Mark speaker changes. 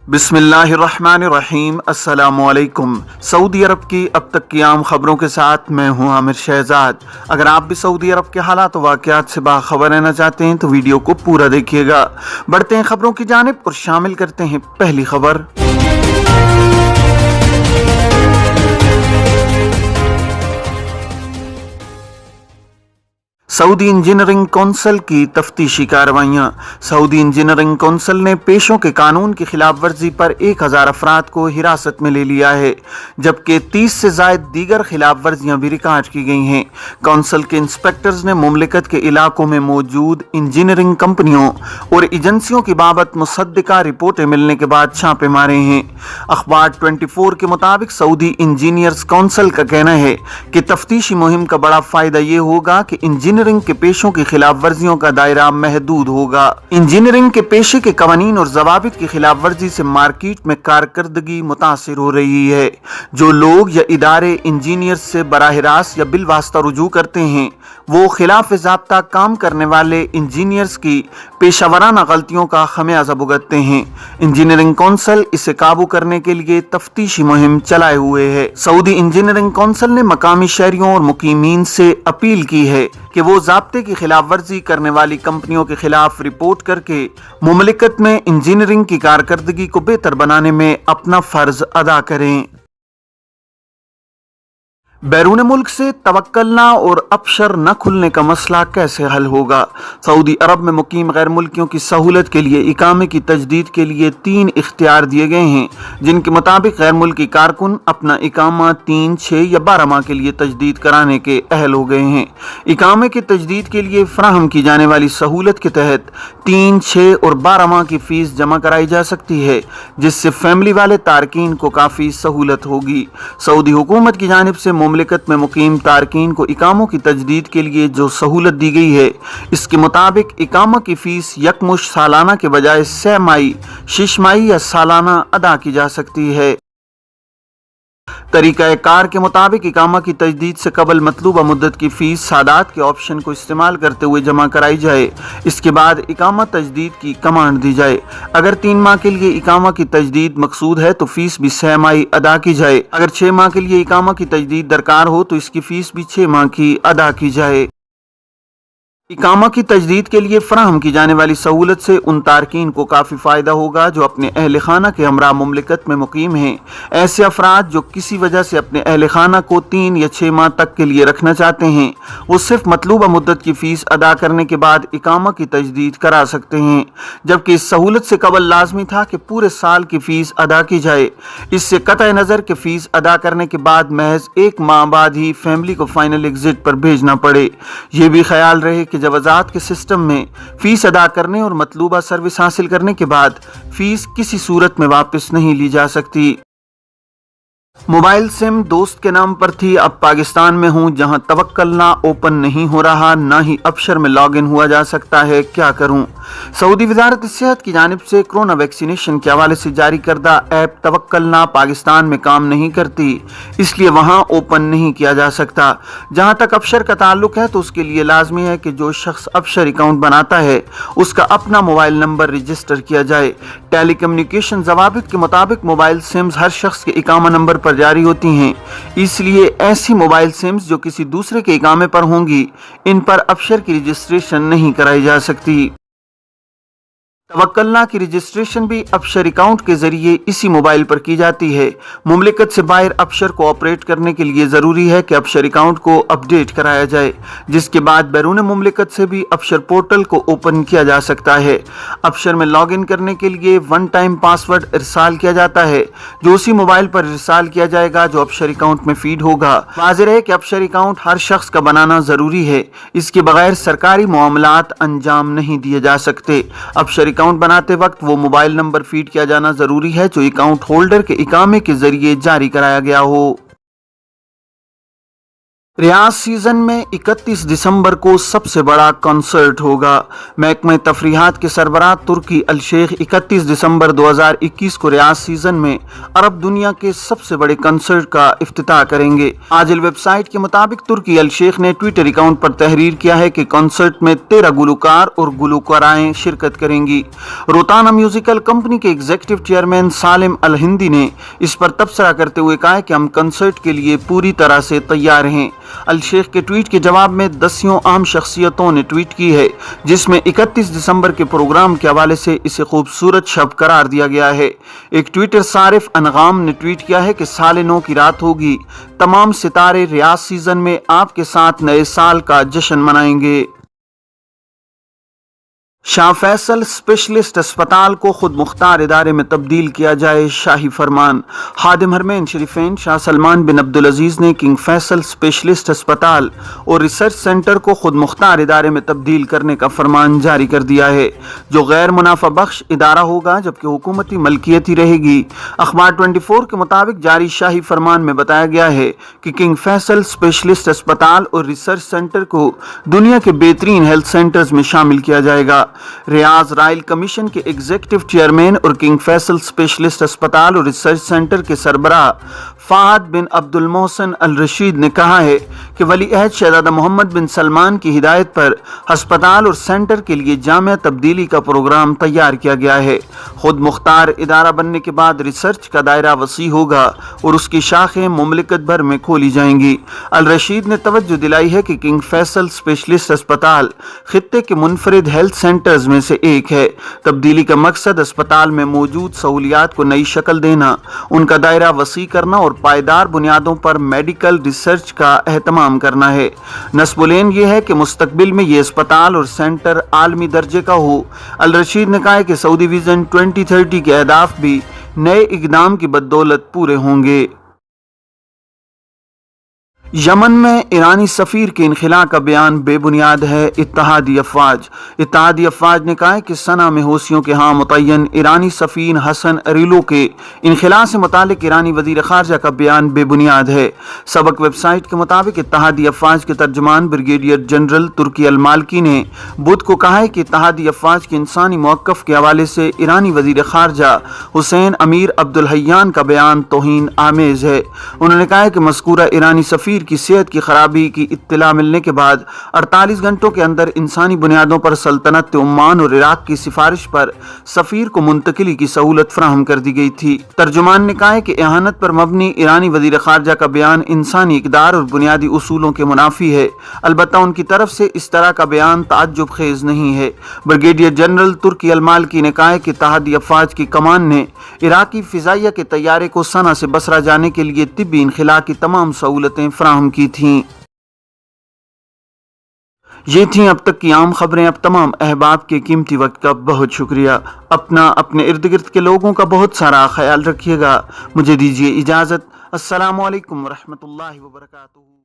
Speaker 1: बिस्मिल्लाहिर्रहमानिर्रहीम। अस्सलामुअलैकुम। सऊदी अरब की अब तक की आम खबरों के साथ मैं हूं आमिर शहजाद। अगर आप भी सऊदी अरब के हालात व वाक़यात से बाखबर रहना चाहते हैं तो वीडियो को पूरा देखिएगा। बढ़ते हैं खबरों की जानिब और शामिल करते हैं पहली खबर। सऊदी इंजीनियरिंग कौंसिल की तफ्तीशी कार्रवाइयाँ। सऊदी इंजीनियरिंग कौंसिल ने पेशों के कानून की खिलाफ वर्जी पर 1000 अफराद को हिरासत में ले लिया है, जबकि 30 से ज़ायद दीगर खिलाफ वर्जियाँ भी रिकॉर्ड की गई हैं। कौंसिल के इंस्पेक्टर्स ने मुमलिकत के इलाकों में मौजूद इंजीनियरिंग कंपनियों और एजेंसियों की बाबत मुसद्दिका रिपोर्टें मिलने के बाद छापे मारे हैं। अखबार 24 के मुताबिक सऊदी इंजीनियर्स कौंसिल का कहना है कि तफ्तीशी मुहिम का बड़ा फायदा ये होगा कि इंजीनियरिंग के पेशों की खिलाफ वर्जियों का दायरा महदूद होगा। इंजीनियरिंग के पेशे के कवानीन और जवाबित की खिलाफ वर्जी से मार्केट में कारकर्दगी मुतासिर हो रही है। जो लोग या इदारे इंजीनियर से बराह रास्त या बिलवास्ता रुजू करते हैं वो खिलाफ ज़ाब्ता काम करने वाले इंजीनियर्स की पेशावराना गलतियों का खमियाजा भुगतते हैं। इंजीनियरिंग कौंसिल इसे काबू करने के लिए तफ्तीशी मुहिम चलाए हुए है। सऊदी इंजीनियरिंग कौंसिल ने मकामी शहरियों और मुकीमीन से अपील की है कि वो ज़ाब्ते की खिलाफ वर्जी करने वाली कंपनियों के खिलाफ रिपोर्ट करके मुमलिकत में इंजीनियरिंग की कारकर्दगी को बेहतर बनाने में अपना फर्ज अदा करें। बैरून मुल्क से तवक्कलना और अबशर न खुलने का मसला कैसे हल होगा। सऊदी अरब में मुकीम गैर मुल्कियों की सहूलत के लिए इकामे की तजदीद के लिए 3 इख्तियार दिए गए हैं, जिनके मुताबिक गैर मुल्की कारकुन अपना इकामा 3, 6 या 12 माह के लिए तजदीद कराने के अहल हो गए हैं। इकामे की तजदीद के लिए फराहम की जाने वाली सहूलत के तहत 3, 6 और 12 माह की फीस जमा कराई जा सकती है, जिससे फैमिली वाले तारकीन को काफ़ी सहूलत होगी। सऊदी हुकूमत की जानिब से मुमलिकत में मुकीम तारकीन को इकामों की तजदीद के लिए जो सहूलत दी गई है, इसके मुताबिक इकामा की फीस यकमुश्त सालाना के बजाय 6 माही, 6 माही या सालाना अदा की जा सकती है। तरीका कार के मुताबिक इकामा की तजदीद से कबल मतलूबा मुद्दत की फीस सादात के ऑप्शन को इस्तेमाल करते हुए जमा कराई जाए। इसके बाद इकामा तजदीद की कमांड दी जाए। अगर 3 माह के लिए इकामा की तजदीद मकसूद है तो फीस भी 6 माही अदा की जाए। अगर 6 माह के लिए इकामा की तजदीद दरकार हो तो इसकी फीस भी 6 माह की अदा की जाए। इकामा की तजदीद के लिए फराहम की जाने वाली सहूलत से उन तारकीन को काफ़ी फ़ायदा होगा जो अपने अहल खाना के हमरा मुमलिकत में मुकीम हैं। ऐसे अफराद जो किसी वजह से अपने अहल खाना को 3 या 6 माह तक के लिए रखना चाहते हैं, वो सिर्फ मतलूबा मुद्दत की फ़ीस अदा करने के बाद इकामा की तजदीद करा सकते हैं, जबकि इस सहूलत से कबल लाजमी था कि पूरे साल की फ़ीस अदा की जाए। इससे कतई नज़र के फ़ीस अदा करने के बाद महज 1 माह बाद ही फैमिली को फाइनल एग्जिट पर भेजना पड़े। ये भी ख्याल रहे कि जवाज़ात के सिस्टम में फीस अदा करने और मतलूबा सर्विस हासिल करने के बाद फीस किसी सूरत में वापस नहीं ली जा सकती। मोबाइल सिम दोस्त के नाम पर थी, अब पाकिस्तान में हूँ जहाँ तवक्कलना ओपन नहीं हो रहा, ना ही अबशर में लॉग इन हुआ जा सकता है, क्या करूँ। सऊदी वजारत सेहत की जानिब से कोरोना वैक्सीनेशन के हवाले से जारी करदा ऐप तवक्कलना पाकिस्तान में काम नहीं करती, इसलिए वहाँ ओपन नहीं किया जा सकता। जहाँ तक अबशर का ताल्लुक है तो उसके लिए लाजमी है कि जो शख्स अबशर अकाउंट बनाता है उसका अपना मोबाइल नंबर रजिस्टर किया जाए। टेली कम्युनिकेशन जवाबित के मुताबिक मोबाइल सिम्स हर शख्स के इकामा नंबर पर जारी होती हैं, इसलिए ऐसी मोबाइल सिम्स जो किसी दूसरे के इकामे पर होंगी, इन पर अबशर की रजिस्ट्रेशन नहीं कराई जा सकती। तवक्कलना की रजिस्ट्रेशन भी अबशर अकाउंट के जरिए इसी मोबाइल पर की जाती है। मुमलिकत से बाहर अबशर को ऑपरेट करने के लिए ज़रूरी है कि अबशर अकाउंट को अपडेट कराया जाए, जिसके बाद बैरून मुमलिकत से भी अबशर पोर्टल को ओपन किया जा सकता है। अबशर में लॉग इन करने के लिए 1 टाइम पासवर्ड इरसाल किया जाता है, जो उसी मोबाइल पर इरसाल किया जाएगा जो अबशर अकाउंट में फीड होगा। वाज़ेह है कि अबशर अकाउंट हर शख्स का बनाना ज़रूरी है, इसके बगैर सरकारी मामलात अंजाम नहीं दिए जा सकते। अबशर अकाउंट बनाते वक्त वो मोबाइल नंबर फीड किया जाना जरूरी है जो अकाउंट होल्डर के इकामे के जरिए जारी कराया गया हो। रियाज सीजन में 31 दिसंबर को सबसे बड़ा कॉन्सर्ट होगा। महकमे तफरीहात के सरबराह तुर्की अल शेख 31 दिसंबर 2021 को रियाज सीजन में अरब दुनिया के सबसे बड़े कॉन्सर्ट का इफ्तिताह करेंगे। आजिल वेबसाइट के मुताबिक तुर्की अल शेख ने ट्विटर अकाउंट पर तहरीर किया है कि कॉन्सर्ट में 13 गुलकार और गुलकाराएं शिरकत करेंगी। रोताना म्यूजिकल कंपनी के एग्जीक्यूटिव चेयरमैन सालिम अल हिंदी ने इस पर तबसरा करते हुए कहा कि हम कॉन्सर्ट के लिए पूरी तरह से तैयार हैं। अल शेख के ट्वीट के जवाब में दसियों आम शख्सियतों ने ट्वीट की है, जिसमें 31 दिसंबर के प्रोग्राम के हवाले से इसे खूबसूरत शब करार दिया गया है। एक ट्विटर सारिफ अनगाम ने ट्वीट किया है कि साले 9 की रात होगी, तमाम सितारे रियाज सीजन में आपके साथ नए साल का जश्न मनाएंगे। शाह फैसल स्पेशलिस्ट अस्पताल को खुद मुख्तार इदारे में तब्दील किया जाए, शाही फरमान। खादिम हरमैन शरीफैन शाह सलमान बिन अब्दुल अजीज ने किंग फैसल स्पेशलिस्ट अस्पताल और रिसर्च सेंटर को खुद मुख्तार इदारे में तब्दील करने का फरमान जारी कर दिया है, जो गैर मुनाफा बख्श इदारा होगा जबकि हुकूमती मलकियत ही रहेगी। अखबार 24 के मुताबिक जारी शाही फरमान में बताया गया है कि किंग फैसल स्पेशलिस्ट अस्पताल और रिसर्च सेंटर को दुनिया के बेहतरीन हेल्थ सेंटर्स में शामिल किया जाएगा। रियाज रॉयल कमीशन के एग्जीक्यूटिव चेयरमैन और किंग फैसल स्पेशलिस्ट अस्पताल और रिसर्च सेंटर के सरबराह फाहद बिन अब्दुल मोहसन अल रशीद ने कहा है कि वली अहद शहजादा मोहम्मद बिन सलमान की हिदायत पर अस्पताल और सेंटर के लिए जामिया तब्दीली का प्रोग्राम तैयार किया गया है। खुद मुख्तार इदारा बनने के बाद रिसर्च का दायरा वसी होगा और उसकी शाखें मुमलिकत भर में खोली जाएंगी। अल रशीद ने तवज्जो दिलाई है कि किंग फैसल स्पेशलिस्ट अस्पताल खित्ते के मुनफरिद हेल्थ सेंटर्स में से एक है। तब्दीली का मकसद अस्पताल में मौजूद सहूलियात को नई शक्ल देना, उनका दायरा वसी करना और पायदार बुनियादों पर मेडिकल रिसर्च का एहतमाम करना है। नस्बुलैन ये है कि मुस्तकबिल में ये अस्पताल और सेंटर आलमी दर्जे का हो। अल रशीद ने कहा है कि सऊदी विजन 2030 के अहदाफ भी नए इक़दाम की बदौलत पूरे होंगे। यमन में ईरानी सफ़ीर के इनखिला का बयान बेबुनियाद है, इत्तेहादी अफवाज ने कहा है कि सना में हौसियों के यहाँ मुतय्यन ईरानी सफ़ीर हसन अरीलो के इनखिला से मुतालिक ईरानी वज़ीर ख़ारजा का बयान बेबुनियाद है। सबक वेबसाइट के मुताबिक इत्तेहादी अफवाज के तर्जुमान ब्रिगेडियर जनरल तुर्की अल मालकी ने बुध को कहा है कि इत्तेहादी अफवाज के इंसानी मौक़िफ़ के हवाले से ईरानी वज़ीर ख़ारजा हुसैन अमीर अब्दुल हय्यान का बयान तौहीन आमेज़ है। उन्होंने कहा है कि मज़कूरा ईरानी सफ़ीर की सेहत की खराबी की इत्तला मिलने के बाद 48 घंटों के अंदर इंसानी बुनियादों पर सल्तनत ओमान और इराक की सिफारिश पर सफीर को मुंतकिली की सहूलत फराहम कर दी गई थी। तर्जुमान ने कहा है कि एहानत पर मबनी ईरानी वज़ीर ख़ारजा का बयान इंसानी इक़दार और बुनियादी उसूलों के मुनाफी है। अलबत्ता उनकी तरफ से इस तरह का बयान ताज्जुब खेज नहीं है। ब्रिगेडियर जनरल तुर्की अल मालकी ने कहा है कि इत्तेहादी अफवाज की कमान ने इराकी फ़िज़ाइया के तैयारे को सना से बसरा जाने के लिए तिब्बी इनखिला की तमाम सहूलतें फराहम की थीं। ये थी अब तक की आम खबरें। अब तमाम अहबाब के कीमती वक्त का बहुत शुक्रिया। अपना अपने इर्द गिर्द के लोगों का बहुत सारा ख्याल रखिएगा। मुझे दीजिए इजाज़त। अस्सलामु अलैकुम वरहमतुल्लाहि वबरकातुहू।